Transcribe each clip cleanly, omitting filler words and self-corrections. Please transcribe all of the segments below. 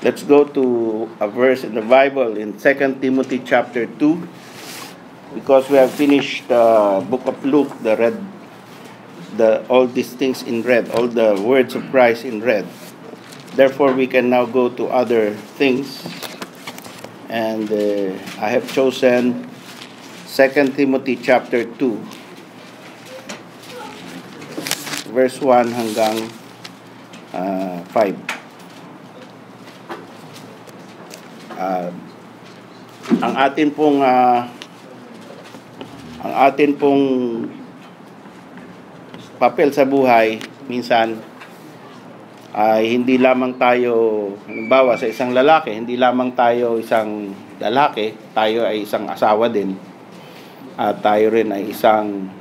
Let's go to a verse in the Bible in 2 Timothy chapter 2, because we have finished the book of Luke, all these things in red, all the words of Christ in red. Therefore, we can now go to other things. And I have chosen 2 Timothy chapter 2, verse 1 hanggang 5. Ang atin pong papel sa buhay minsan ay hindi lamang tayo, halimbawa sa isang lalaki, hindi lamang tayo isang lalaki, tayo ay isang asawa din, at tayo rin ay isang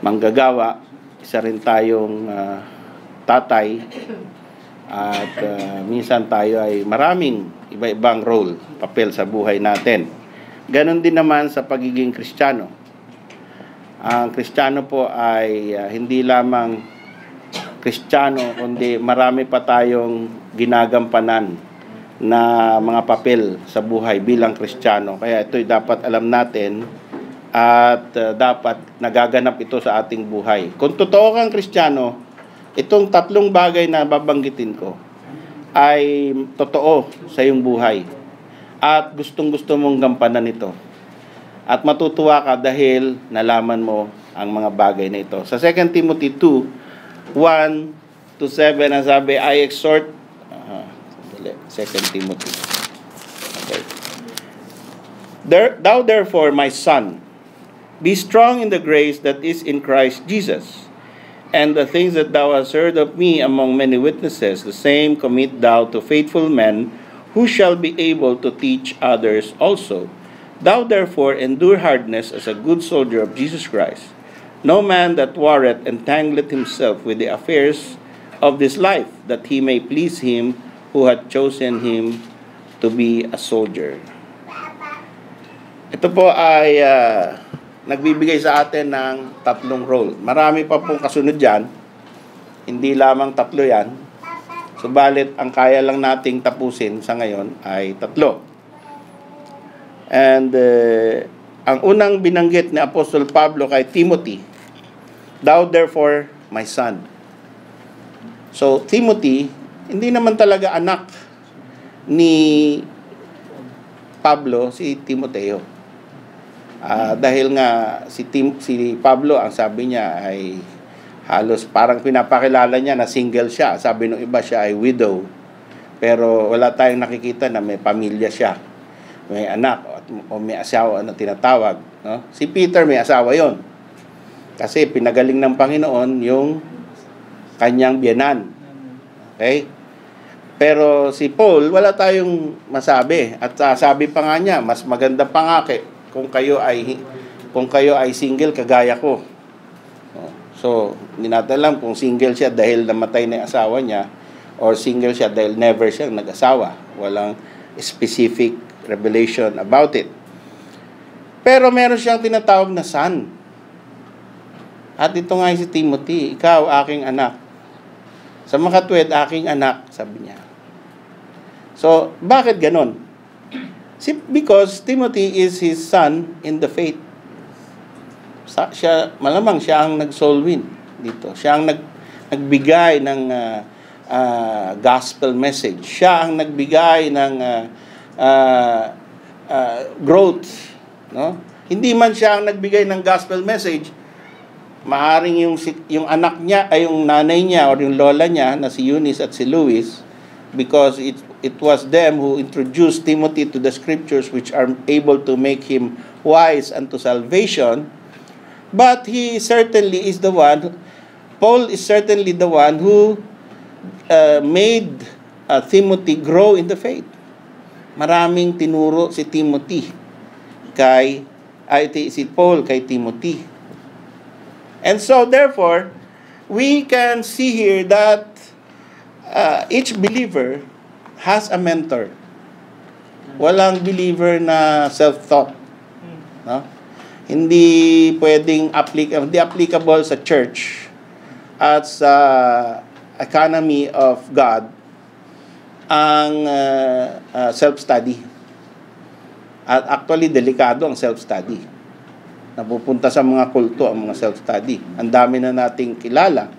manggagawa, isa rin tayong tatay, at minsan tayo ay maraming iba-ibang role, papel sa buhay natin. Ganon din naman sa pagiging Kristiyano. Ang Kristiyano po ay hindi lamang Kristiyano, kundi marami pa tayong ginagampanan na mga papel sa buhay bilang Kristiyano. Kaya ito'y dapat alam natin at dapat nagaganap ito sa ating buhay. Kung totoo kang Kristiyano, itong tatlong bagay na babanggitin ko ay totoo sa iyong buhay at gustong-gusto mong gampanan ito. At matutuwa ka dahil nalaman mo ang mga bagay na ito. Sa 2 Timothy 2, 1 to 7, ang sabi, I exhort, 2 Timothy. Okay. Thou therefore, my son, be strong in the grace that is in Christ Jesus. And the things that thou hast heard of me among many witnesses, the same commit thou to faithful men, who shall be able to teach others also. Thou therefore endure hardness as a good soldier of Jesus Christ. No man that warreth entangleth himself with the affairs of this life, that he may please him who hath chosen him to be a soldier. Ito po ay nagbibigay sa atin ng tatlong role. Marami pa pong kasunod yan. Hindi lamang tatlo yan. Subalit, ang kaya lang nating tapusin sa ngayon ay tatlo. And ang unang binanggit ni Apostol Pablo kay Timothy, thou therefore, my son. So, Timothy, hindi naman talaga anak ni Pablo si Timoteo. Dahil nga si Pablo, ang sabi niya ay halos parang pinapakilala niya na single siya. Sabi ng iba siya ay widow. Pero wala tayong nakikita na may pamilya siya. May anak o may asawa na tinatawag. No? Si Peter may asawa yon. Kasi pinagaling ng Panginoon yung kanyang biyenan. Okay? Pero si Paul, wala tayong masabi. At sabi pa nga niya, mas maganda pa nga kung kayo ay single kagaya ko. So, hindi natin alam kung single siya dahil namatay na yung asawa niya or single siya dahil never siyang nag-asawa. Walang specific revelation about it. Pero meron siyang tinatawag na son. At ito nga si Timothy, ikaw aking anak. Sa makatwid, aking anak, sabi niya. So, bakit ganon? Because Timothy is his son in the faith. Malamang siya ang nag-soul win dito. Siya ang nagbigay ng gospel message. Siya ang nagbigay ng growth. No? Hindi man siya ang nagbigay ng gospel message, maaring yung anak niya, ay yung nanay niya o yung lola niya na si Eunice at si Luis, because it was them who introduced Timothy to the scriptures which are able to make him wise unto salvation. But he certainly is the one, Paul is certainly the one who made Timothy grow in the faith. Maraming tinuro si Paul kay Timothy. And so therefore, we can see here that each believer has a mentor. Walang believer na self-taught. No? Hindi pwedeng applicable sa church at sa economy of God ang self-study. At actually, delikado ang self-study. Napupunta sa mga kulto ang mga self-study. Ang dami na nating kilala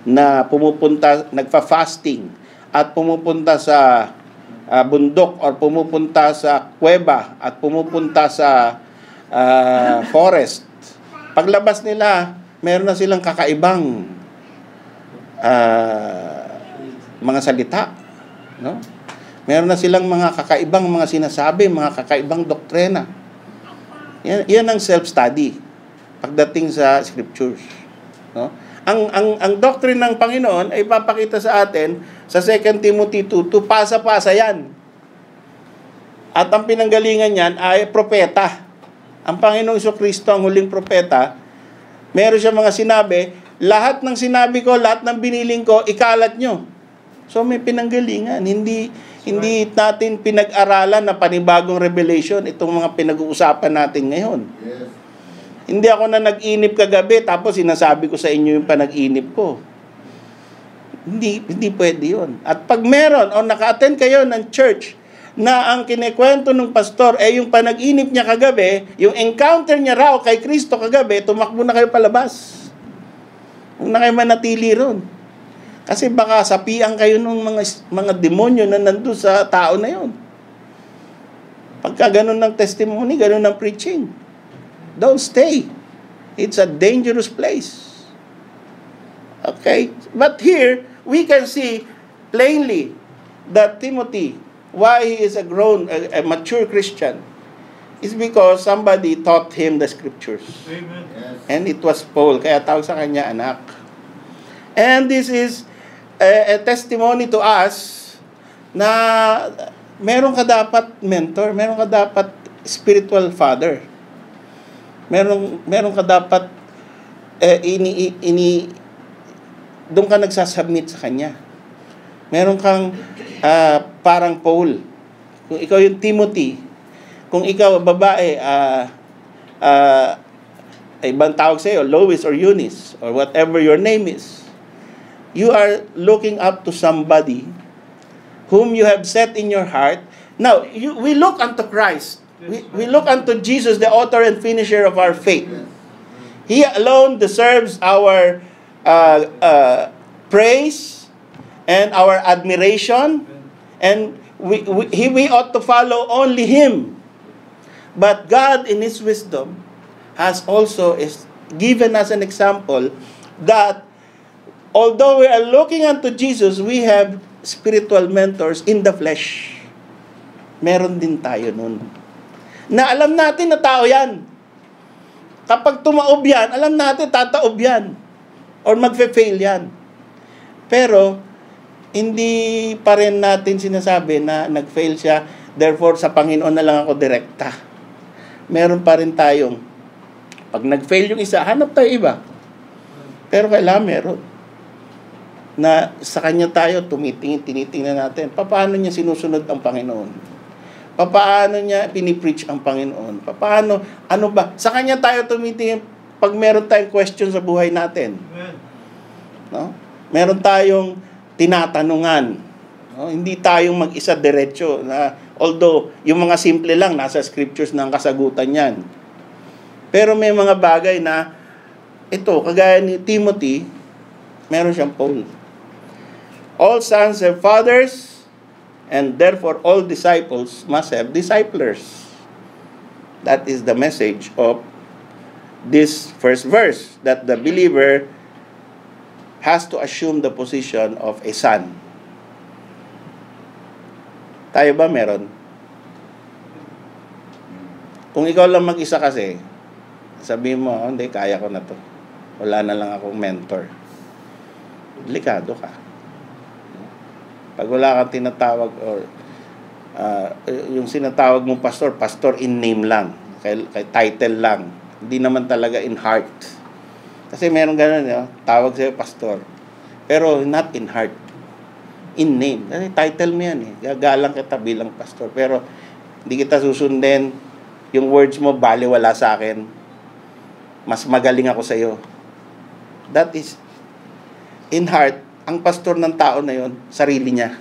na pumupunta, nagfa-fasting at pumupunta sa bundok or pumupunta sa kuweba at pumupunta sa forest. Paglabas nila, meron na silang kakaibang mga salita, no? Meron na silang mga kakaibang mga sinasabi, mga kakaibang doktrina. Yan ang self-study pagdating sa scriptures, no? Ang doctrine ng Panginoon ay papakita sa atin sa 2 Timothy 2:2, pasa-pasa yan. At ang pinanggalingan niyan ay propeta. Ang Panginoong Jesucristo, ang huling propeta, meron siya mga sinabi, lahat ng sinabi ko, lahat ng biniling ko, ikalat nyo. So may pinanggalingan, hindi natin pinag-aralan na panibagong revelation itong mga pinag-uusapan natin ngayon. Yes. Hindi ako na nag-inip kagabi tapos sinasabi ko sa inyo yung panag-inip ko. Hindi pwede yun. At pag meron o naka-attend kayo ng church na ang kinikwento ng pastor ay yung panag-inip niya kagabi, yung encounter niya raw kay Kristo kagabi, tumakbo na kayo palabas. Huwag na kayo manatili ron. Kasi baka sapian kayo ng mga demonyo na nandun sa tao na yun. Pagka ganun ng testimony, ganun ng preaching, don't stay. It's a dangerous place. Okay? But here, we can see plainly that Timothy, why he is a mature Christian, is because somebody taught him the scriptures. Amen. Yes. And it was Paul, kaya tawag sa kanya anak. And this is a testimony to us na meron ka dapat mentor, meron ka dapat spiritual father. Meron ka dapat doon ka nagsasubmit sa kanya. Meron kang parang Paul. Kung ikaw yung Timothy, kung ikaw babae, ibang tawag sa'yo, Lois or Eunice, or whatever your name is, you are looking up to somebody whom you have set in your heart. Now, we look unto Christ. We look unto Jesus, the author and finisher of our faith. He alone deserves our praise and our admiration, and we ought to follow only Him. But God, in His wisdom, has also given us an example that although we are looking unto Jesus, we have spiritual mentors in the flesh. Meron din tayo nun. Na alam natin na tao yan. Kapag tumaob yan, alam natin tataob yan. Or magfe-fail yan. Pero, hindi pa rin natin sinasabi na nag-fail siya, therefore sa Panginoon na lang ako direkta. Meron pa rin tayong, pag nag-fail yung isa, hanap tayo iba. Pero kailangan meron. Na sa kanya tayo tinitingnan natin. Paano niya sinusunod ang Panginoon? Paano niya pinipreach ang Panginoon? Ano ba? Sa kanya tayo tumitingin pag meron tayong question sa buhay natin. No? Meron tayong tinatanungan. No? Hindi tayong mag-isa diretso. Although, yung mga simple lang, nasa scriptures na ang kasagutan yan. Pero may mga bagay na, ito, kagaya ni Timothy, meron siyang Paul. All sons have fathers, and therefore all disciples must have disciplers. That is the message of this first verse, that the believer has to assume the position of a son. Tayo ba meron? Kung ikaw lang mag-isa kasi, sabihin mo, hindi, kaya ko na to. Wala na lang akong mentor. Delikado ka. Pag wala kang tinatawag or yung sinatawag mong pastor in name lang, kay title lang, hindi naman talaga in heart. Kasi meron ganun, tawag sa'yo pastor, pero not in heart, in name. Kasi title mo yan gagalang kita bilang pastor, pero hindi kita susundin, yung words mo baliwala sa akin, mas magaling ako sa'yo. That is in heart. Ang pastor ng tao na yon, sarili niya.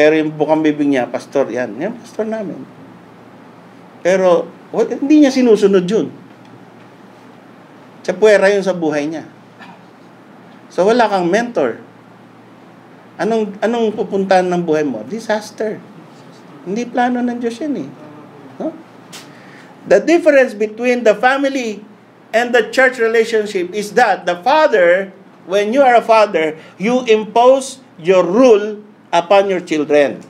Pero yung bukang bibig niya, pastor, yan pastor namin. Pero hindi niya sinusunod yun. Tsapuera yun sa buhay niya. So wala kang mentor. Anong pupuntahan ng buhay mo? Disaster. Hindi plano ng Diyos yan eh. No? The difference between the family and the church relationship is that the father, when you are a father, you impose your rule upon your children.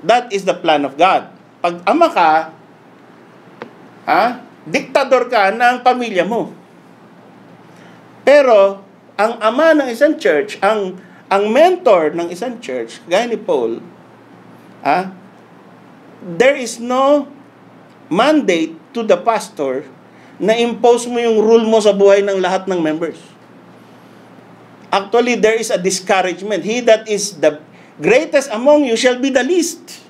That is the plan of God. Pag ama ka, diktador ka ng pamilya mo. Pero, ang ama ng isang church, ang mentor ng isang church, gaya ni Paul, there is no mandate to the pastor na impose mo yung rule mo sa buhay ng lahat ng members. Actually, there is a discouragement. He that is the greatest among you shall be the least.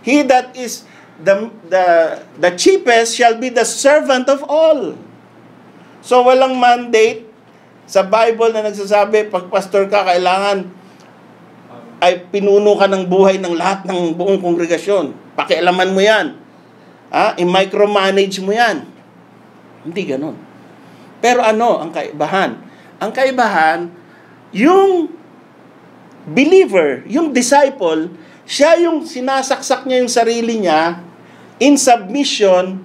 He that is the cheapest shall be the servant of all. So, walang mandate sa Bible na nagsasabi, pag pastor ka, kailangan ay pinuno ka ng buhay ng lahat ng buong kongregasyon. Pakialaman mo yan. I-micromanage mo yan. Hindi ganun. Pero ano ang kaibahan? Ang kaibahan, yung believer, yung disciple, siya yung sinasaksak niya yung sarili niya in submission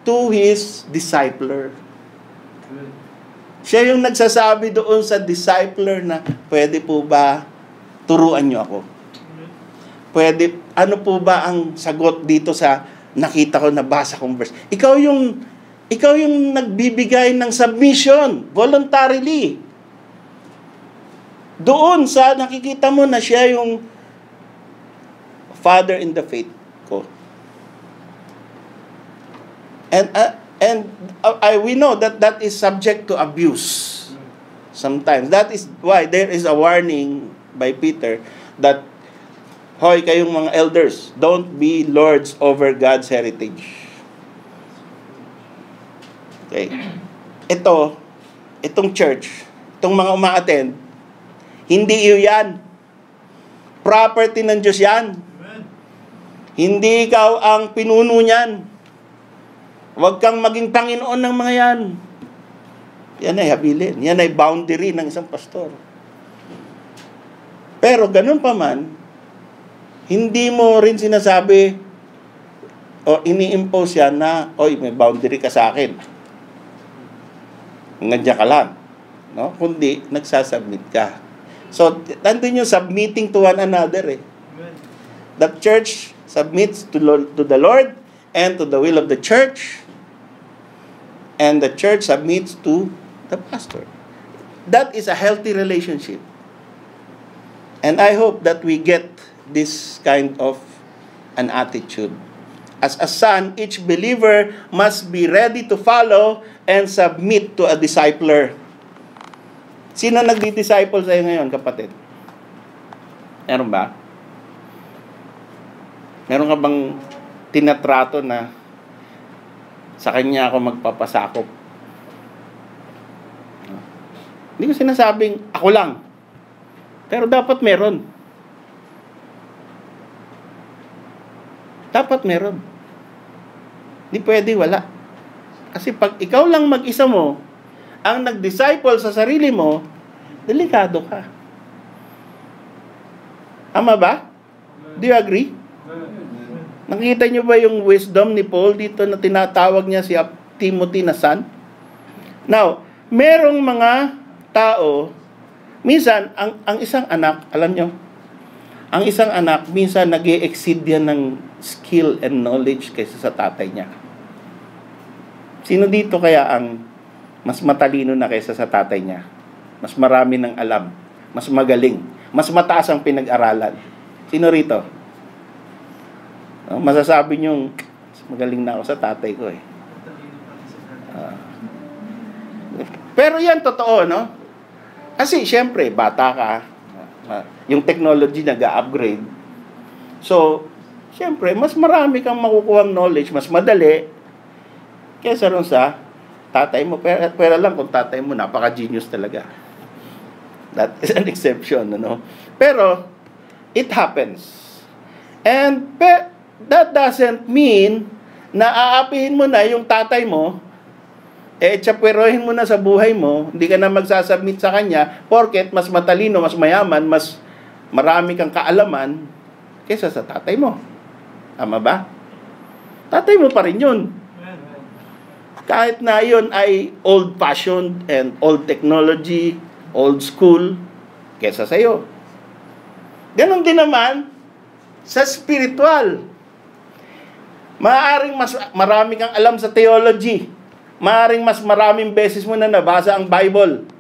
to his discipler. Siya yung nagsasabi doon sa discipler na, pwede po ba turuan niyo ako? Pwede, ano po ba ang sagot dito sa nakita ko, nabasa kong verse? Ikaw yung nagbibigay ng submission, voluntarily. Doon sa nakikita mo na siya yung father in the faith ko. And we know that is subject to abuse. Sometimes. That is why there is a warning by Peter that, hoy, kayong mga elders, don't be lords over God's heritage. Okay. Itong church, itong mga uma-attend, hindi iyo yan. Property ng Diyos yan. Hindi ikaw ang pinuno niyan. Huwag kang maging Panginoon ng mga yan. Yan ay habilin. Yan ay boundary ng isang pastor. Pero ganun pa man, hindi mo rin sinasabi o ini-impose yan na, oy, may boundary ka sa akin. Ngadya ka lang. No? Kundi, nagsasubmit ka. So, nandun yung submitting to one another eh. The church submits to the Lord and to the will of the church, and the church submits to the pastor. That is a healthy relationship. And I hope that we get this kind of an attitude. As a son, each believer must be ready to follow and submit to a discipler. Sino nagdi-disciple sa'yo ngayon, kapatid? Meron ba? Meron ka bang tinatrato na sa kanya ako magpapasakop? Hindi ko sinasabing ako lang. Pero dapat meron. Dapat meron. Hindi pwede wala. Kasi pag ikaw lang mag-isa mo, ang nag-disciple sa sarili mo, delikado ka. Tama ba? Do you agree? Nakita niyo ba yung wisdom ni Paul dito na tinatawag niya si Timothy na son? Now, merong mga tao, minsan, ang isang anak, alam niyo, ang isang anak, minsan nag-i-exceed yan ng skill and knowledge kaysa sa tatay niya. Sino dito kaya ang mas matalino na kaysa sa tatay niya? Mas marami ng alam, mas magaling, mas mataas ang pinag-aralan. Sino rito? Masasabi niyong, magaling na ako sa tatay ko eh. Pero yan totoo, no? Kasi syempre, bata ka, yung technology nag-upgrade. So, syempre, mas marami kang makukuhang knowledge, mas madali, kaysa ron sa tatay mo. Pero lang kung tatay mo, napaka-genius talaga. That is an exception, no? Pero, It happens. And that doesn't mean na aapihin mo na yung tatay mo, tsapwerohin mo na sa buhay mo, hindi ka na magsasubmit sa kanya, porket mas matalino, mas mayaman, mas marami kang kaalaman kaysa sa tatay mo. Tama ba? Tatay mo pa rin yun. Kahit na yun ay old-fashioned and old technology, old school, kaysa sa'yo. Ganon din naman sa spiritual. Maaaring mas marami kang alam sa theology. Maaaring mas maraming beses mo na nabasa ang Bible.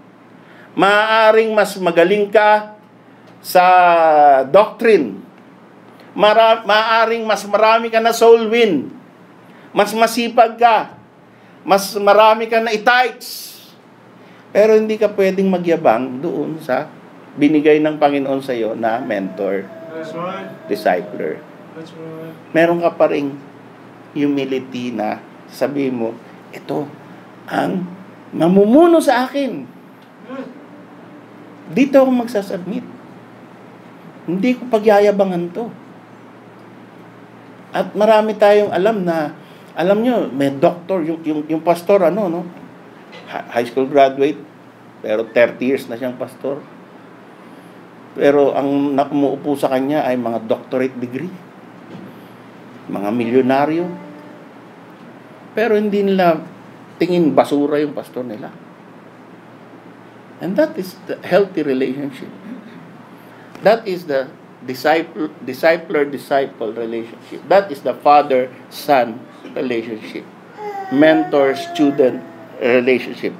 Maaaring mas magaling ka sa doctrine. Maaaring mas marami ka na soul win. Mas masipag ka. Mas marami ka na itites. Pero hindi ka pwedeng magyabang doon sa binigay ng Panginoon sa iyo na mentor, discipler. Meron ka pa ring humility na sabihin mo, ito ang mamumuno sa akin. Dito ako magsasubmit. Hindi ko pagyayabangan to. At marami tayong alam na, alam nyo, may doctor, yung pastor, high school graduate, pero 30 years na siyang pastor. Pero ang nakumuupo sa kanya ay mga doctorate degree. Mga milyonaryo. Pero hindi nila tingin basura yung pastor nila. And that is the healthy relationship. That is the discipler-disciple relationship. That is the father-son relationship. Mentor-student relationship.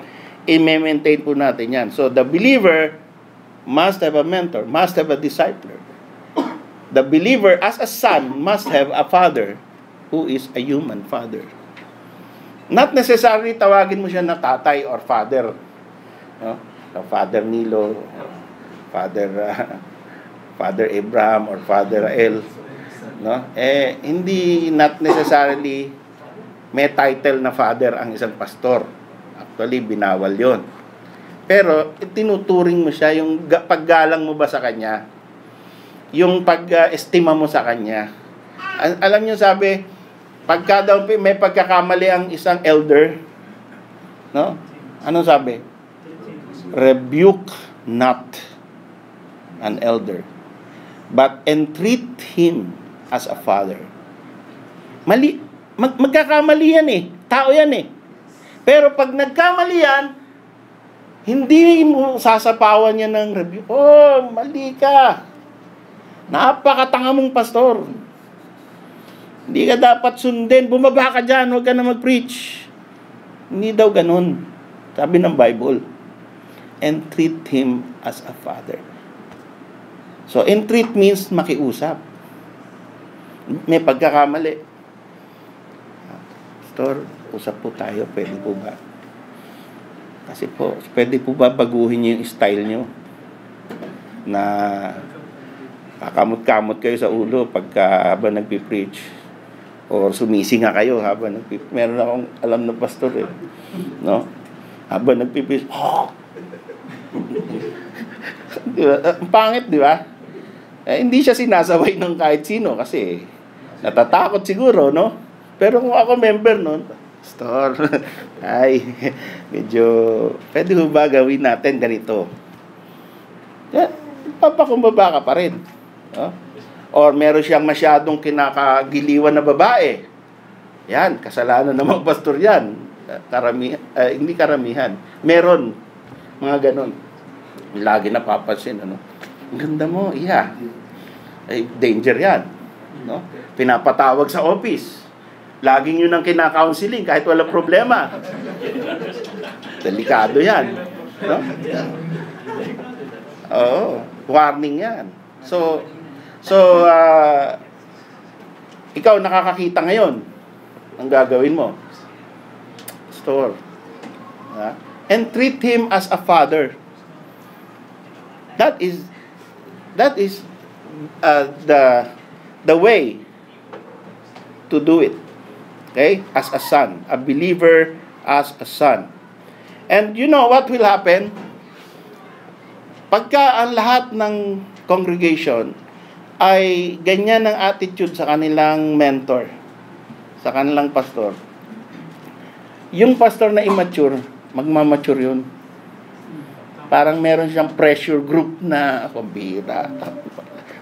I-maintain po natin yan. So the believer must have a mentor, must have a discipler. The believer as a son must have a father who is a human father. Not necessarily tawagin mo siya na tatay or father. No? Father Nilo, Father Abraham or Father Rael. No? Hindi not necessarily may title na father ang isang pastor. Actually, binawal yon. Pero tinuturing mo siya, yung paggalang mo ba sa kanya, yung pag-estima mo sa kanya. Alam niyo, sabi, pagka daw may pagkakamali ang isang elder, no? Anong sabi? Rebuke not an elder, but entreat him as a father. Mali. Magkakamali yan eh. Tao yan eh. Pero pag nagkamali yan, hindi mo sasapawan niya ng rebuke. Oh, mali ka. Napakatanga mong pastor. Hindi ka dapat sundin. Bumaba ka dyan. Huwag ka na mag-preach. Hindi daw ganun. Sabi ng Bible. Entreat him as a father. So, entreat means makiusap. May pagkakamali. Pastor, usap po tayo. Pwede po ba? Kasi po, pwede po ba baguhin niyo yung style niyo? Na kakamot-kamot kayo sa ulo pagka habang nagpipreach. Or sumisi nga kayo habang nagpipreach. Meron akong alam na pastor eh. No? Habang nagpipreach, diba? Ang pangit, di ba? Hindi siya sinasaway ng kahit sino kasi natatakot siguro, no? Pero kung ako member nun, pastor, ay, medyo, pwede mo ba gawin natin ganito? Papakumbaba ka pa rin. No? Or meron siyang masyadong kinakagiliwan na babae. Yan, kasalanan ng mga pastor yan. Hindi karamihan. Meron, mga ganon. Lagi napapansin, ano? Ang ganda mo, iya. Ay, danger yan. No? Pinapatawag sa office. Laging yun ang kinaka-counseling kahit walang problema. Delikado yan. No? Oo. Warning yan. So, ikaw nakakakita ngayon. Ang gagawin mo? Pastor. And treat him as a father. That is the way to do it. Okay? As a son. A believer as a son. And you know what will happen? Pagka ang lahat ng congregation ay ganyan ang attitude sa kanilang mentor, sa kanilang pastor. Yung pastor na immature, magmamature yun. Parang meron siyang pressure group na pambira.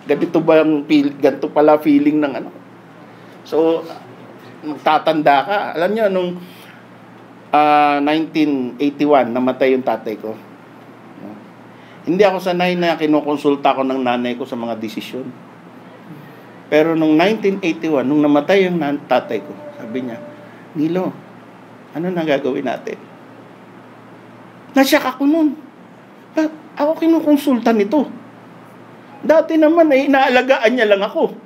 Ganito pala feeling ng ano. So, magtatanda ka. Alam niyo, nung 1981, namatay yung tatay ko. Hindi ako sanay na kinukonsulta ko ng nanay ko sa mga desisyon. Pero nung 1981, nung namatay yung tatay ko, sabi niya, Nilo, ano na gagawin natin? Nasyak ako nun. Ba't ako kinukonsulta nito? Dati naman ay inaalagaan niya lang ako.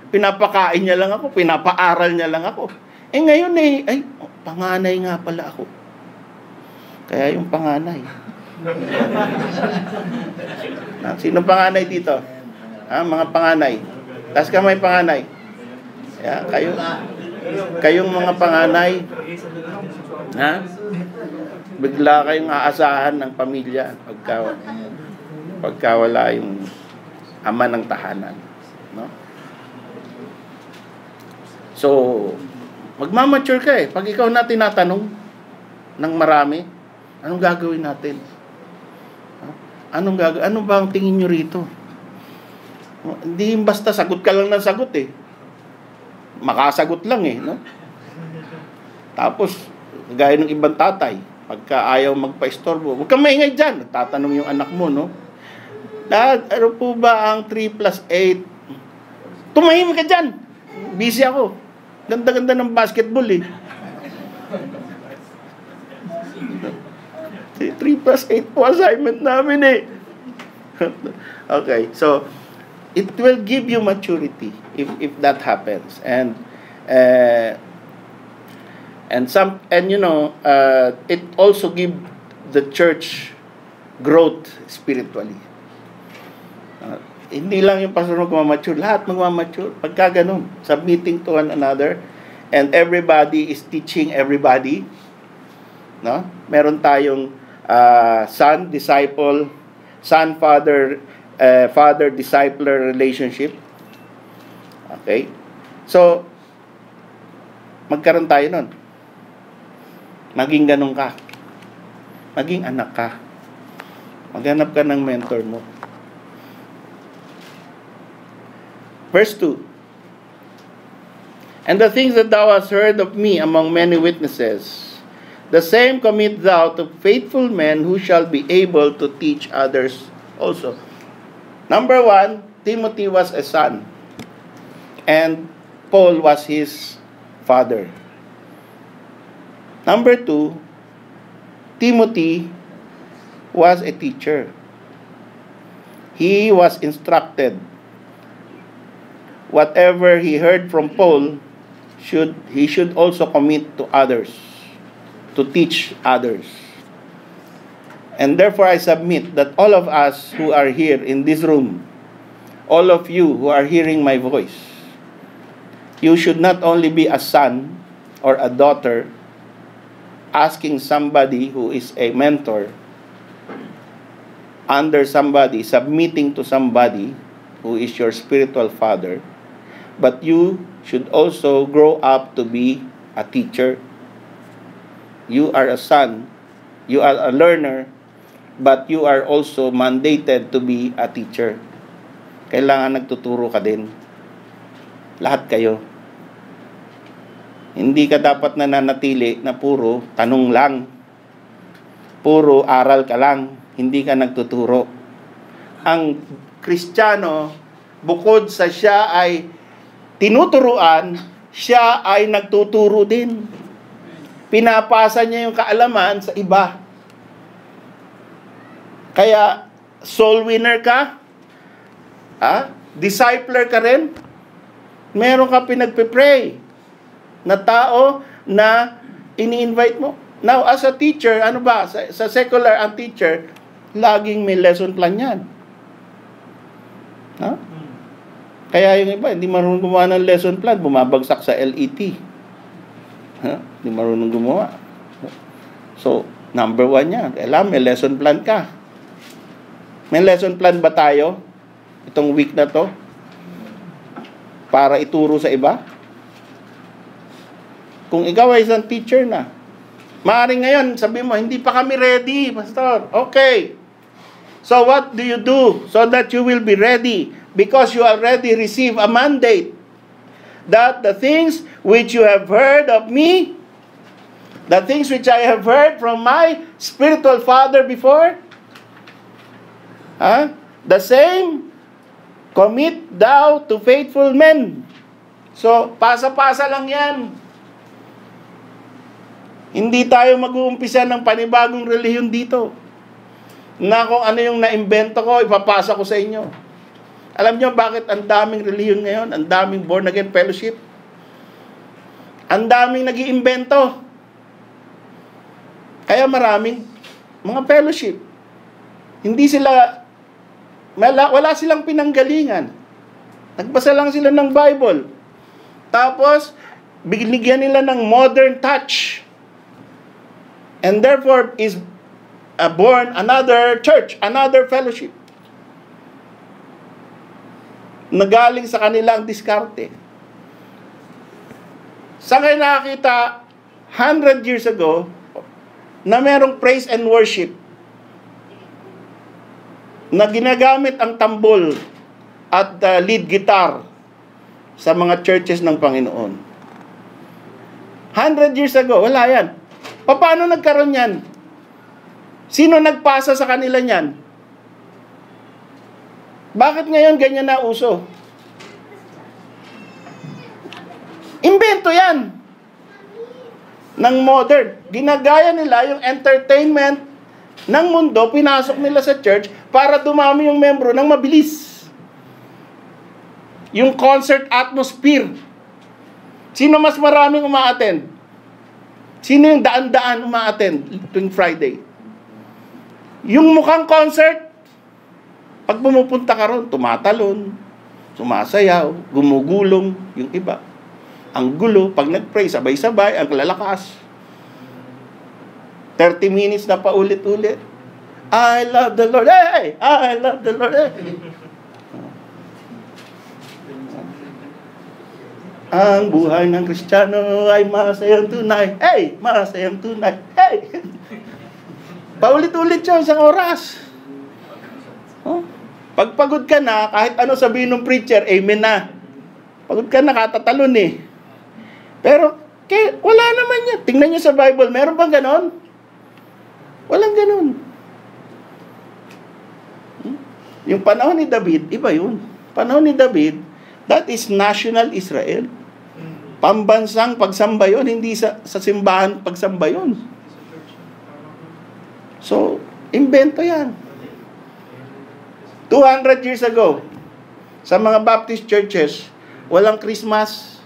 Pinapakain niya lang ako, pinapaaral niya lang ako. Ngayon panganay nga pala ako. Kaya yung panganay. Sino panganay dito? Mga panganay. Taas kamay panganay. Kayong mga panganay. Bigla kayong aasahan ng pamilya pagka wala yung ama ng tahanan, no? So, magmamature ka eh. Pag ikaw na tinatanong ng marami, anong gagawin natin? Ano ba ang tingin nyo rito? Hindi basta sagot ka lang ng sagot eh. Makasagot lang eh, no? Tapos, gaya ng ibang tatay, pagka ayaw magpa-istorbo, huwag kang maingay dyan. Tatanong yung anak mo, no? Dad, ano po ba ang 3 plus 8? Tumahimik ka dyan. Busy ako. Ganda-ganda ng basketball eh. 3 plus 8 po assignment namin eh. Okay, so it will give you maturity if that happens. And you know, it also give the church growth spiritually. Hindi lang yung pastor magmamature, lahat magmamature. Pagka ganun, submitting to one another, and everybody is teaching everybody. No? Meron tayong father-discipler relationship. Okay? So, magkaroon tayo nun. Maging ganun ka. Maging anak ka. Maghanap ka ng mentor mo. Verse 2. And the things that thou hast heard of me among many witnesses, the same commit thou to faithful men who shall be able to teach others also. Number 1, Timothy was a son. And Paul was his father. Number 2, Timothy was a teacher. He was instructed. Whatever he heard from Paul, he should also commit to others, to teach others. And therefore I submit that all of us who are here in this room, all of you who are hearing my voice, you should not only be a son or a daughter asking somebody who is a mentor, under somebody, submitting to somebody who is your spiritual father, but you should also grow up to be a teacher. You are a son, you are a learner, but you are also mandated to be a teacher. Kailangan nagtuturo ka din. Lahat kayo. Hindi ka dapat nananatili na puro tanong lang. Puro aral ka lang. Hindi ka nagtuturo. Ang Kristiyano, bukod sa siya ay tinuturuan, siya ay nagtuturo din. Pinapasa niya yung kaalaman sa iba. Kaya, soul winner ka? Discipler ka rin? Meron ka pinagpipray na tao na ini-invite mo. Now, as a teacher, ano ba? Sa secular, ang teacher, laging may lesson plan yan. Kaya yung iba, hindi marunong gumawa ng lesson plan, bumabagsak sa LET. Hindi marunong gumawa. So, number 1 yan. Kailangan may lesson plan ka. May lesson plan ba tayo? Itong week na to? para ituro sa iba? Kung ikaw ay isang teacher na, maaaring ngayon, sabi mo, hindi pa kami ready, Pastor. Okay. So what do you do so that you will be ready? Because you already receive a mandate that the things which you have heard of me, the things which I have heard from my spiritual father before, the same commit thou to faithful men. So, pasa-pasa lang yan. Hindi tayo mag-uumpisa ng panibagong relihiyon dito. Na kung ano yung naimbento ko, ipapasa ko sa inyo. Alam nyo bakit ang daming relihiyon ngayon? Ang daming born-again fellowship? Ang daming nag-iimbento. Kaya maraming mga fellowship. Hindi sila, wala silang pinanggalingan. Nagbasa lang sila ng Bible. Tapos, binigyan nila ng modern touch. And therefore, is born another church, another fellowship. Nagaling sa kanila ang diskarte. Saan kayo nakakita 100 years ago na merong praise and worship na ginagamit ang tambol at lead guitar sa mga churches ng Panginoon? 100 years ago, wala yan. Paano nagkaroon yan? Sino nagpasa sa kanila yan? Bakit ngayon ganyan na uso? Imbento yan ng modern. Ginagaya nila yung entertainment ng mundo, pinasok nila sa church para dumami yung membro ng mabilis. Yung concert atmosphere. Sino mas maraming uma-attend? Sino yung daan-daan uma-attend tuwing Friday? Yung mukhang concert, pag pumupunta ka ron, tumatalon, sumasayaw, gumugulong, yung iba. Ang gulo, pag nag-pray, sabay-sabay, ang lalakas. 30 minutes na paulit-ulit. I love the Lord. Hey! I love the Lord. Hey! Ang buhay ng Kristiyano ay masayang tunay. Hey! Masayang tunay. Hey! Paulit-ulit siya isang oras. Pag pagod ka na, kahit ano sabihin ng preacher, amen na. Pagod ka na, katatalon eh. Pero, wala naman yan. Tingnan nyo sa Bible, meron bang ganon? Walang ganon. Yung panahon ni David, iba yun. Panahon ni David, that is national Israel. Pambansang pagsamba yun, hindi sa simbahan pagsamba yun. So, invento yan. 200 years ago, sa mga Baptist churches, walang Christmas.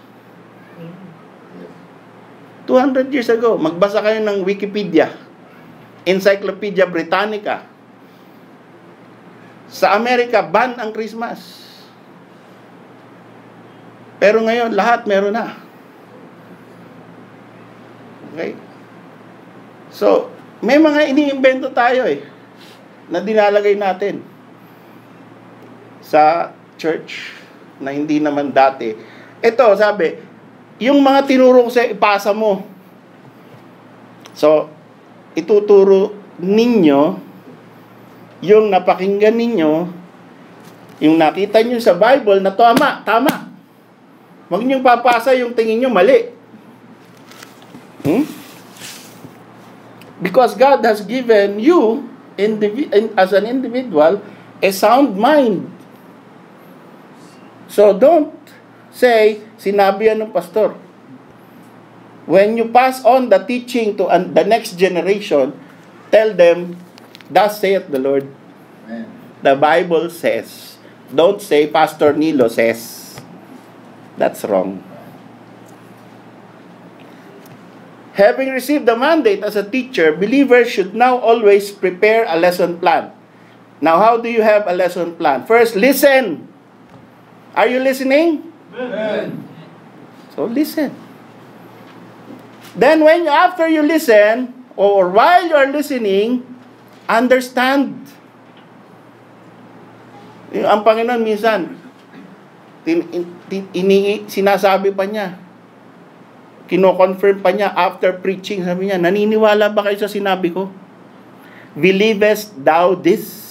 200 years ago, magbasa kayo ng Wikipedia, Encyclopedia Britannica. Sa Amerika, ban ang Christmas. Pero ngayon, lahat meron na. Okay? So, may mga iniimbento tayo na dinalagay natin sa church na hindi naman dati. Ito, sabi, yung mga tinuro ko sa ipasa mo. So, ituturo ninyo yung napakinggan ninyo, yung nakita nyo sa Bible na tama. Huwag nyo papasa yung tingin nyo mali. Because God has given you, as an individual, a sound mind. So don't say, sinabi yan ng pastor. When you pass on the teaching to the next generation, tell them, thus saith the Lord. Amen. The Bible says. Don't say, Pastor Nilo says. That's wrong. Having received the mandate as a teacher, believers should now always prepare a lesson plan. Now, how do you have a lesson plan? First, listen. Are you listening? Amen. So, listen. Then, after you listen, or while you are listening, understand. Ang Panginoon minsan, Sinasabi pa niya, kino-confirm pa niya after preaching, sabi niya, naniniwala ba kayo sa sinabi ko? Believest thou this?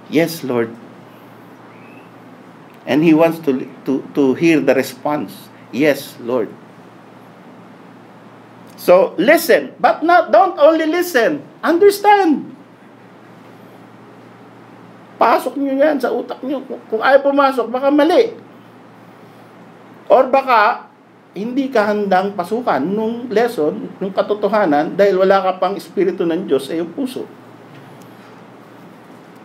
Yes, Lord. And he wants to hear the response. Yes, Lord. So, listen. But don't only listen. Understand. Pasok nyo yan sa utak nyo. Kung ayaw pumasok, baka mali. Or baka, hindi ka handang pasukan nung lesson, nung katotohanan, dahil wala ka pang Espiritu ng Diyos sa iyong puso.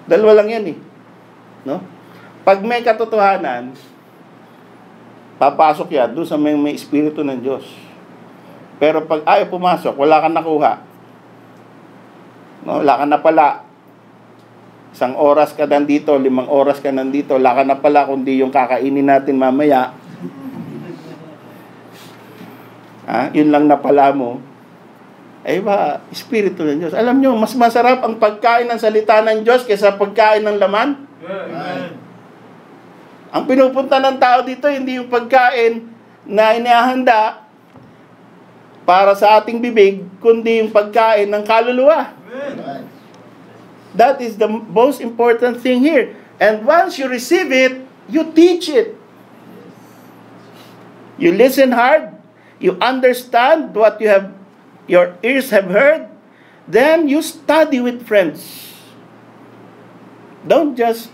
Dalawa lang yan eh. No? Pag may katotohanan, papasok yan doon sa may Espiritu ng Diyos. Pero pag ayaw pumasok, wala kang nakuha. No? Wala ka na pala. 1 oras ka nandito, 5 oras ka nandito, wala ka na pala kundi yung kakainin natin mamaya. Yun lang na pala mo. Ay ba, Espiritu ng Diyos. Alam nyo, mas masarap ang pagkain ng salita ng Diyos kaysa pagkain ng laman. Amen. Ang pinupunta ng tao dito, hindi yung pagkain na inihahanda para sa ating bibig, kundi yung pagkain ng kaluluwa. Amen. That is the most important thing here. And once you receive it, you teach it. You listen hard, you understand what your ears have heard, then you study with friends. Don't just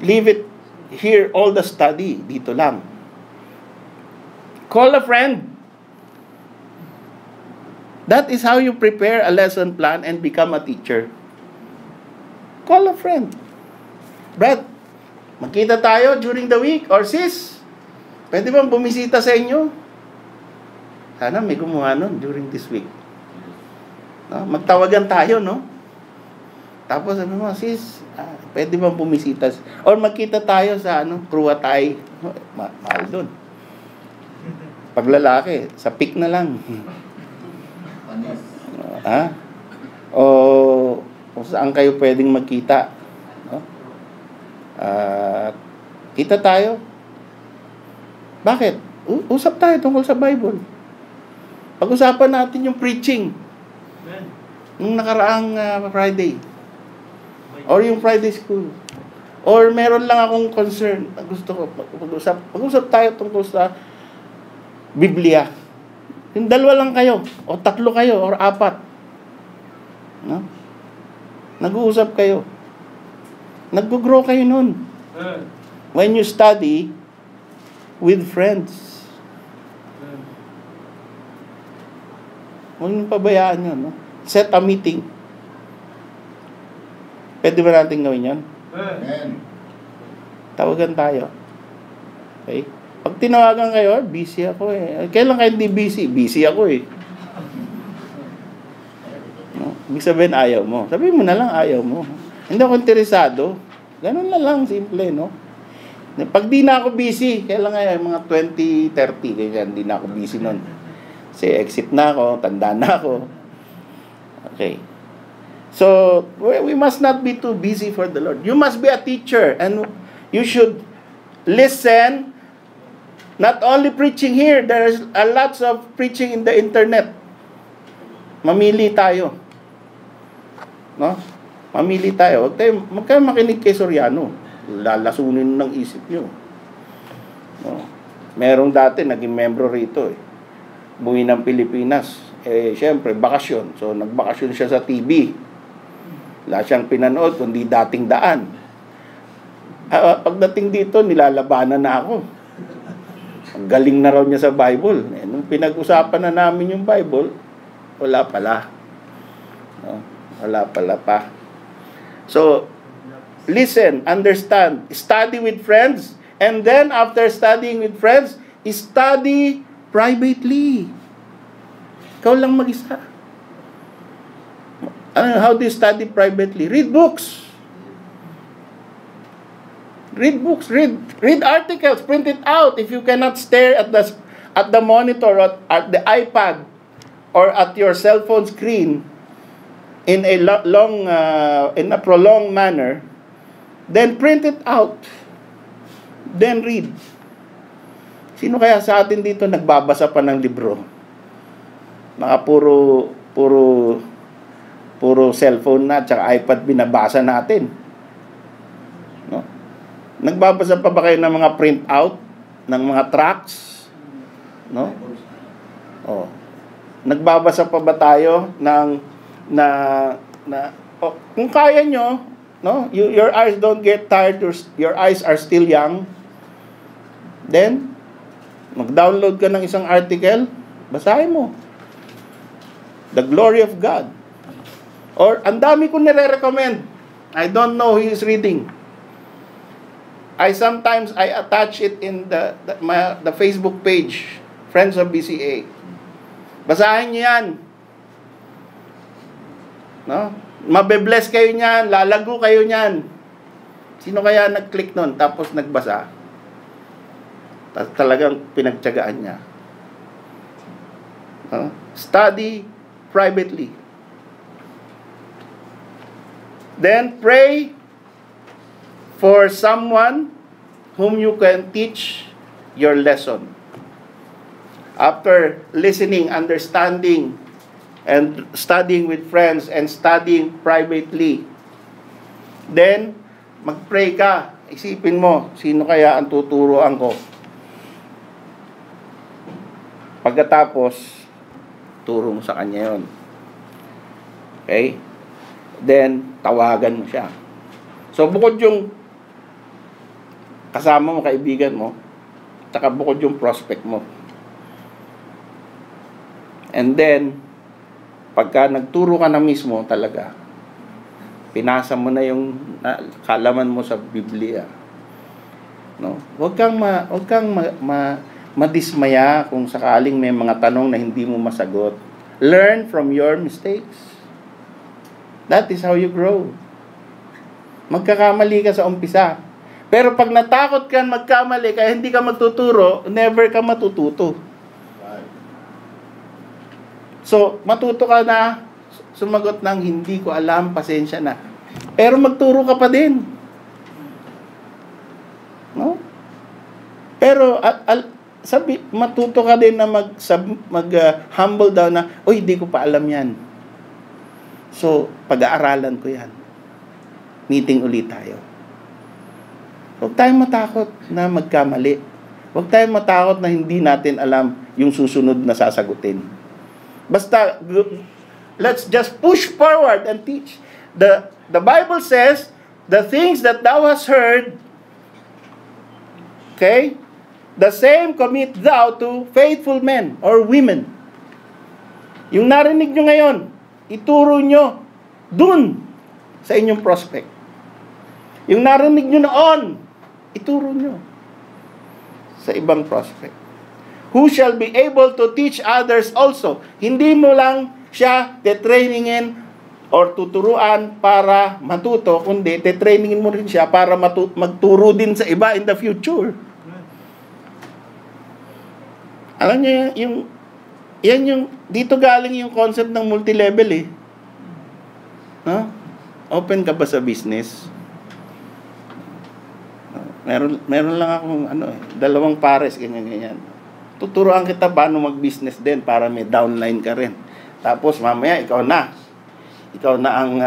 leave it here, all the study, dito lang. Call a friend. That is how you prepare a lesson plan and become a teacher. Call a friend. Brad, magkita tayo during the week, or sis, pwede bang bumisita sa inyo? Sana may gumawa nun during this week. No? Magtawagan tayo, no? Tapos sabi mo, sis, pwede bang bumisita? Or magkita tayo sa Kruwatay. Mahal doon. Pag lalaki, sa pick na lang. O kung saan kayo pwedeng magkita. No? Kita tayo. Bakit? Usap tayo tungkol sa Bible. Pag-usapan natin yung preaching. Nung nakaraang Friday. Or yung Friday school. Or meron lang akong concern. Gusto ko pag-usap tayo tungkol sa Biblia. Yung 2 lang kayo, o 3 kayo, or 4. No? Nag-uusap kayo. Nag-grow kayo nun. When you study with friends. Huwag nyo pabayaan yun. No? Set a meeting. Pwede ba natin gawin yan? Tawagan tayo. Okay? Pag tinawagan kayo, busy ako eh. Kailan kayo hindi busy? Busy ako eh. No? Ibig sabihin, ayaw mo. Sabihin mo na lang, ayaw mo. Hindi ako interesado. Ganun na lang, simple, no? Pag di na ako busy, kailan nga mga 20, 30, ganyan, di na ako busy nun. Kasi exit na ako, tanda na ako. Okay. So, we must not be too busy for the Lord. You must be a teacher, and you should listen. Not only preaching here, there is a lots of preaching in the internet. Mamili tayo. No? Mamili tayo. Huwag kayo makinig kay Soriano. Lalasunin ng isip nyo. No? Merong dati, naging membro rito eh. Buwi ng Pilipinas. Siyempre, bakasyon. So, nagbakasyon siya sa TV. Wala siyang pinanood, kundi dating daan. Pagdating dito, nilalabanan na ako. Ang galing na raw niya sa Bible. Nung pinag-usapan na namin yung Bible, wala pala. No? Wala pala pa. So, listen, understand, study with friends, and then after studying with friends, study privately. Ikaw lang mag-isa. How do you study privately? Read books. Read books, read articles, print it out. If you cannot stare at the monitor or at the iPad or at your cell phone screen in a prolonged manner, Then print it out. Then read. Sino kaya sa atin dito nagbabasa pa ng libro? Mga puro cellphone na tsaka iPad binabasa natin. No? Nagbabasa pa ba kayo ng mga print out ng mga tracts? No? Oh. Nagbabasa pa ba tayo ng kung kaya nyo, no? Your eyes don't get tired, your eyes are still young. Then mag-download ka ng isang article, basahin mo. The glory of God. Or, ang dami ko nire-recommend. I don't know who is reading. Sometimes I attach it in the Facebook page, Friends of BCA. Basahin niyo yan. No? Mabe-bless kayo niyan, lalago kayo niyan. Sino kaya nag-click nun, tapos nagbasa? Talagang pinagtiyagaan niya. No? Study privately. Then pray for someone whom you can teach your lesson. After listening, understanding, and studying with friends, and studying privately, then mag-pray ka. Isipin mo, sino kaya ang tuturuan ko? Pagkatapos, turo mo sa kanya yon. Okay? Then, tawagan mo siya. So, bukod yung kasama mo, kaibigan mo, saka bukod yung prospect mo. And then, pagka nagturo ka na mismo talaga, pinasa mo na yung kalaman mo sa Biblia. No? Huwag kang madismaya kung sakaling may mga tanong na hindi mo masagot. Learn from your mistakes. That is how you grow. Magkakamali ka sa umpisa. Pero pag natakot ka magkamali, kaya hindi ka magtuturo, never ka matututo. So, matuto ka na, sumagot ng hindi ko alam, pasensya na. Pero magturo ka pa din. No? Pero, matuto ka din na humble down na, uy, hindi ko pa alam yan. So, pag-aaralan ko yan. Meeting ulit tayo. Huwag tayong matakot na magkamali. Huwag tayong matakot na hindi natin alam yung susunod na sasagutin. Basta, let's just push forward and teach. The Bible says, the things that thou hast heard, okay, the same commit thou to faithful men or women. Yung narinig nyo ngayon, ituro nyo dun sa inyong prospect. Yung narinig nyo noon, ituro nyo sa ibang prospect. Who shall be able to teach others also. Hindi mo lang siya tetrainingin or tuturuan para matuto, kundi tetrainingin mo rin siya para magturo din sa iba in the future. Alam niyo, yan yung, dito galing yung concept ng multi-level eh. No? Open ka ba sa business? Meron lang akong dalawang pares, ganyan. Tuturuan kita paano mag-business din para may downline ka rin. Tapos mamaya ikaw na ang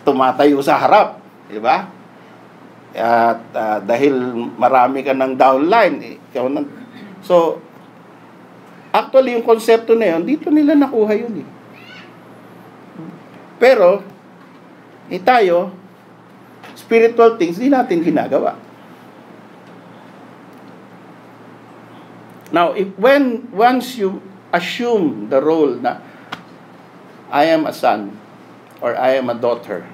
tumatayo sa harap, di ba? At dahil marami ka ng downline, ikaw na. So actually yung konsepto na yun, dito nila nakuha yun eh. Pero tayo, spiritual things, di natin ginagawa. Now, once you assume the role na I am a son or I am a daughter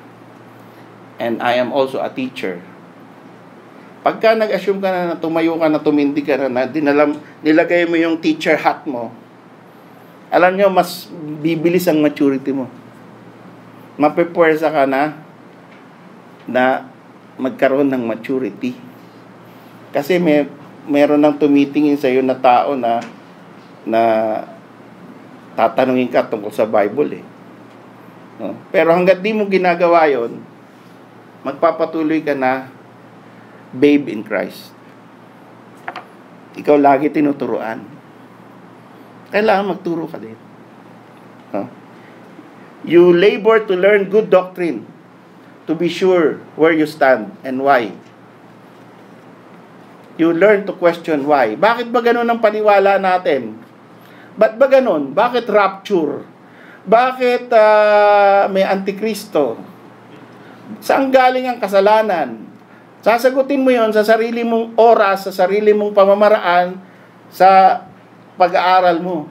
and I am also a teacher, pagka nag-assume ka na tumayo ka na, tumindi ka na nilagay mo yung teacher hat mo, alam nyo, mas bibilis ang maturity mo. Mapipuwersa ka na magkaroon ng maturity. Kasi meron nang tumitingin sa iyo na tao na tatanungin ka tungkol sa Bible eh. No? Pero hangga't di mo ginagawa yon, magpapatuloy ka na babe in Christ. Ikaw lagi tinuturuan. Kailangan magturo ka din. You labor to learn good doctrine, to be sure where you stand and why. You learn to question why. Bakit ba ganun ang paniwala natin? Ba't ba ganun? Bakit rapture? Bakit may antikristo? Saan galing ang kasalanan? Sasagutin mo yon sa sarili mong oras, sa sarili mong pamamaraan, sa pag-aaral mo.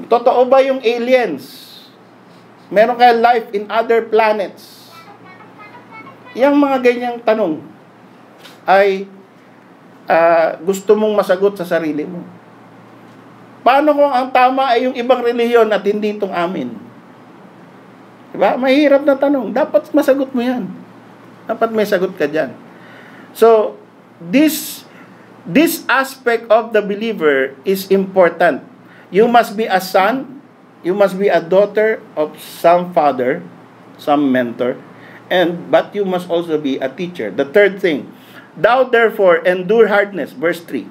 Totoo ba yung aliens? Meron kaya life in other planets? Yang mga ganyang tanong ay gusto mong masagot sa sarili mo. Paano kung ang tama ay yung ibang relihiyon at hindi itong amin? Diba? Mahirap na tanong. Dapat masagot mo yan. Dapat may sagot ka dyan. So, this aspect of the believer is important. You must be a son, you must be a daughter of some father, some mentor, but you must also be a teacher. The third thing, thou therefore endure hardness, verse 3,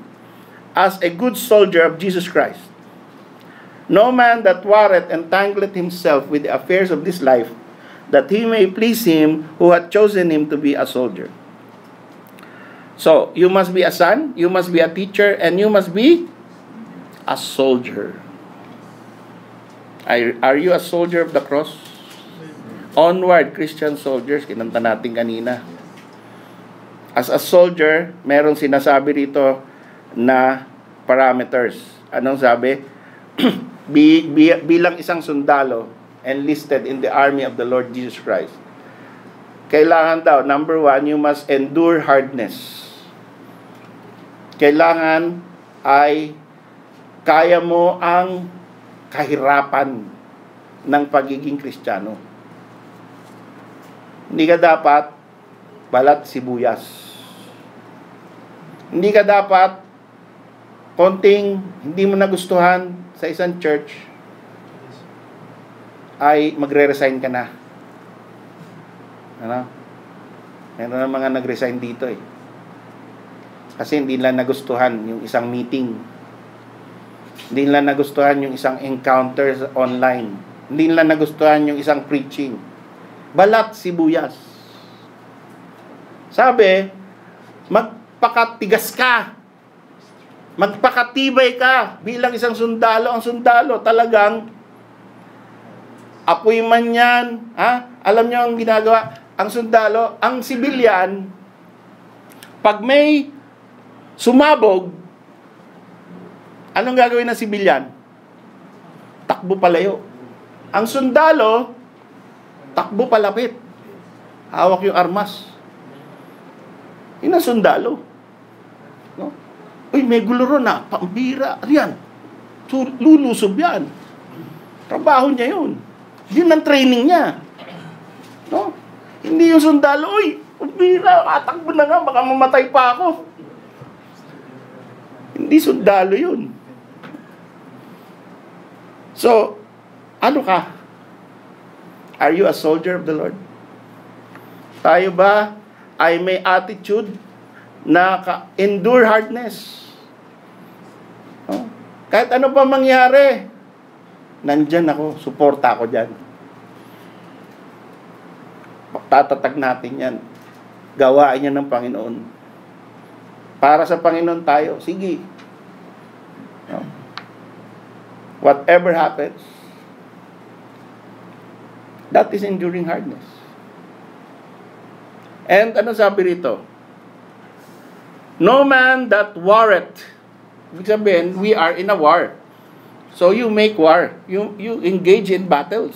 as a good soldier of Jesus Christ. No man that warreth entangleth himself with the affairs of this life, that he may please him who hath chosen him to be a soldier. So, you must be a son, you must be a teacher, and you must be a soldier. Are you a soldier of the cross? Onward, Christian soldiers, kinanta natin kanina. As a soldier, merong sinasabi rito na parameters. Anong sabi? Bilang isang sundalo enlisted in the army of the Lord Jesus Christ. Kailangan daw, number 1, you must endure hardness. Kailangan ay kaya mo ang kahirapan ng pagiging Kristiyano. Hindi ka dapat balat sibuyas. Hindi ka dapat konting hindi mo nagustuhan sa isang church ay magre-resign ka na. Ano? Meron na mga nag-resign dito eh. Kasi hindi nila nagustuhan yung isang meeting. Hindi nila nagustuhan yung isang encounter online. Hindi nila nagustuhan yung isang preaching. Balat sibuyas. Sabi, magpakatigas ka. Magpakatibay ka bilang isang sundalo. Ang sundalo talagang apoy man yan. Alam niyo ang ginagawa? Ang sundalo, ang sibilyan, pag may sumabog, anong gagawin ng sibilyan? Takbo palayo. Ang sundalo, takbo palapit. Hawak yung armas. Yun ang sundalo. No? Uy, may gulo ron na. Pambira. Yan. Lulusob yan. Trabaho niya yun. Yun ang training niya. No? Hindi yung sundalo. Uy, pambira. Atakbo na nga. Baka mamatay pa ako. Hindi sundalo yun. So, ano ka? Are you a soldier of the Lord? Tayo ba ay may attitude na endure hardness? No? Kahit ano pa mangyari, nandyan ako, suporta ako dyan. Tatatag natin yan. Gawain yan ng Panginoon. Para sa Panginoon tayo, sige. No? Whatever happens, that is enduring hardness. And ano sabi rito? No man that warreth. Ibig sabihin, we are in a war. So you make war. You engage in battles.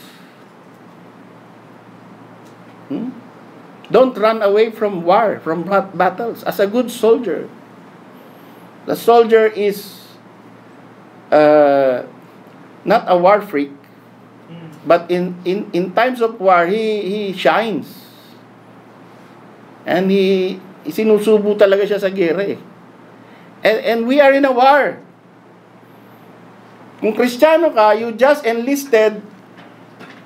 Don't run away from war, from battles. As a good soldier, the soldier is not a war freak, but in times of war, he shines. And sinusubo talaga siya sa gera eh. And we are in a war. Kung Kristiyano ka, you just enlisted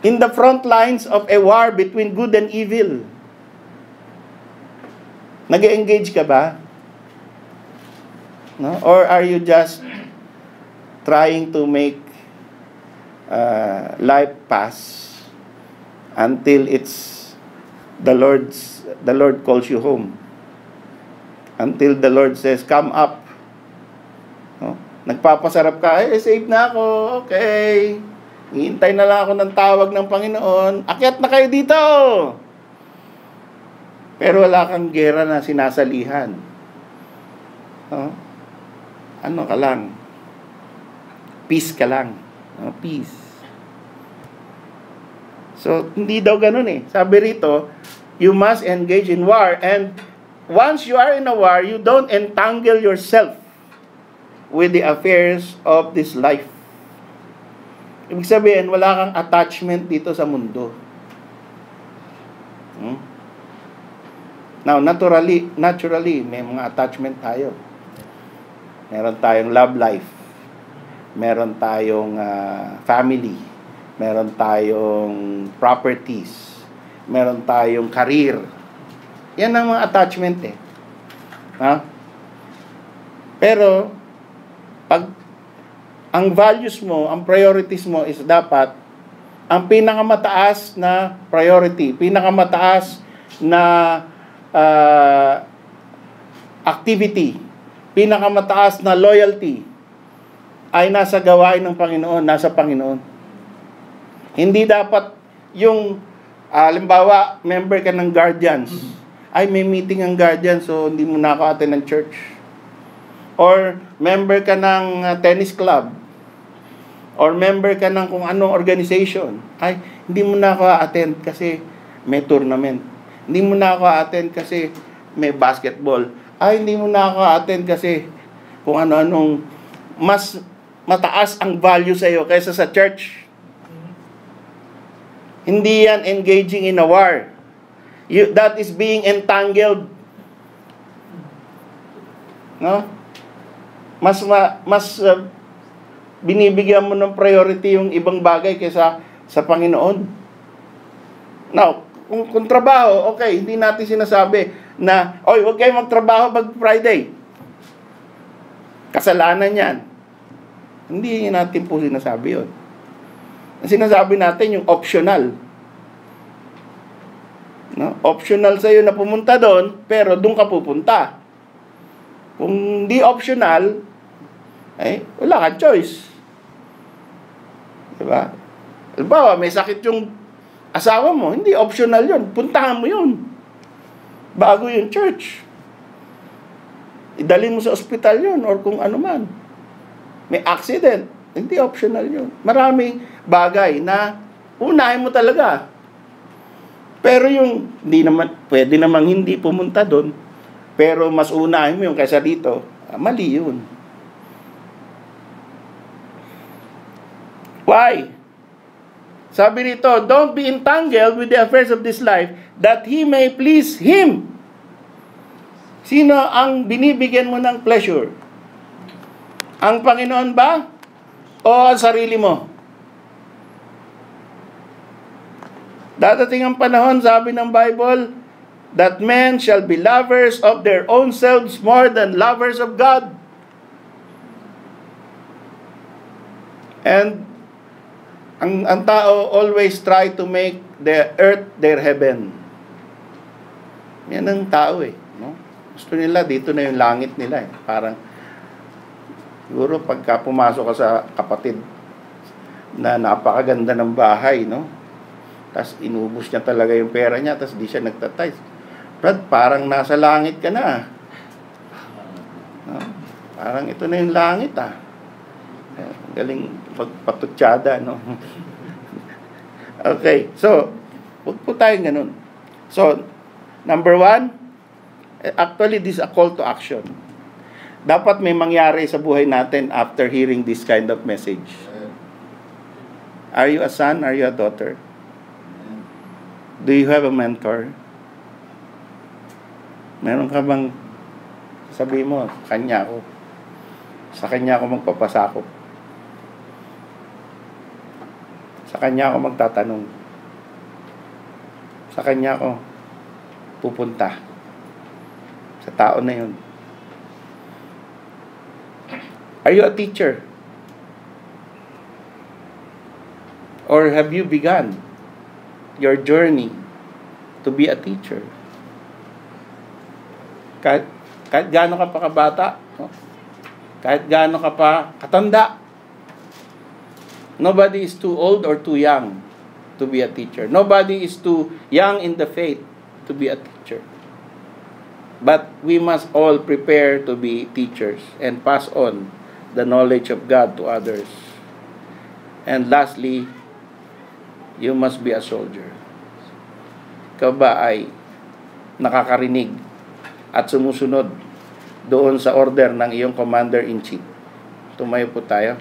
in the front lines of a war between good and evil. Nag-engage ka ba? No? Or are you just trying to make life pass until the Lord calls you home? Until the Lord says, come up. No? Nagpapasarap ka, save na ako, okay. Hihintay na lang ako ng tawag ng Panginoon. Akyat na kayo dito! Pero wala kang gera na sinasalihan. No? Ano ka lang? Peace ka lang. No? Peace. So, hindi daw ganun eh. Sabi rito, you must engage in war. And once you are in a war, you don't entangle yourself with the affairs of this life. Ibig sabihin, wala kang attachment dito sa mundo. Now, naturally, may mga attachment tayo. Meron tayong love life. Meron tayong family. Meron tayong properties. Meron tayong career. Yan ang mga attachment eh. Ha? Pero, pag ang values mo, ang priorities mo is dapat ang pinakamataas na priority, pinakamataas na activity, pinakamataas na loyalty ay nasa gawain ng Panginoon, nasa Panginoon. Hindi dapat yung halimbawa, member ka ng guardians. Ay, may meeting ang guardians, so hindi mo na ako attend ng church. Or member ka ng tennis club. Or member ka ng kung anong organization. Ay, hindi mo na ako attend kasi may tournament. Hindi mo na ako attend kasi may basketball. Ay, hindi mo na ako attend kasi kung ano-anong mas mataas ang value sa iyo kaysa sa church. Hindi yan engaging in a war. That is being entangled. No? Mas binibigyan mo ng priority yung ibang bagay kaysa sa Panginoon. Now, kung trabaho, okay, hindi natin sinasabi na, oy, huwag kayo magtrabaho pag Friday. Kasalanan yan. Hindi natin po sinasabi yun. Ang sinasabi natin yung optional. No? Optional sa'yo na pumunta doon, pero doon ka pupunta. Kung di optional, wala kang choice. Diba? Halimbawa, may sakit yung asawa mo, hindi optional yun. Puntahan mo yun. Bago yung church. Idali mo sa ospital yun or kung ano man. May accident, hindi optional yun. Maraming bagay na unahin mo talaga. Pero yung hindi naman, pwede namang hindi pumunta doon, pero mas unahin mo yung kaysa dito, mali yun. Why? Sabi rito, don't be entangled with the affairs of this life, that He may please Him. Sino ang binibigyan mo ng pleasure? Ang Panginoon ba? O ang sarili mo? Dadating ang panahon, sabi ng Bible, that men shall be lovers of their own selves more than lovers of God. And ang tao always try to make the earth their heaven. Yan ang tao eh. No? Gusto nila, dito na yung langit nila eh. Parang, siguro pagka pumasok ka sa kapatid na napakaganda ng bahay, no? Tapos inubos niya talaga yung pera niya, tapos di siya nagtatay. Brad, parang nasa langit ka na. No? Parang ito na yung langit ah. Galing pagpatutsada, no? Okay, so, huwag po tayong ganun. So, number 1, actually, this is a call to action. Dapat may mangyari sa buhay natin after hearing this kind of message. Are you a son? Are you a daughter? Do you have a mentor? Meron ka bang sabi mo, kanya ako. Sa kanya ako magpapasakop. Sa kanya ako magtatanong. Sa kanya ako pupunta. sa tao na yun. Are you a teacher? Or have you begun your journey to be a teacher? Kahit gaano ka pa kabata, no? Kahit gaano ka pa katanda, nobody is too old or too young to be a teacher. Nobody is too young in the faith to be a teacher. But we must all prepare to be teachers and pass on the knowledge of God to others. And lastly, you must be a soldier. Ikaw ba ay nakakarinig at sumusunod doon sa order ng iyong commander-in-chief? Tumayo po tayo.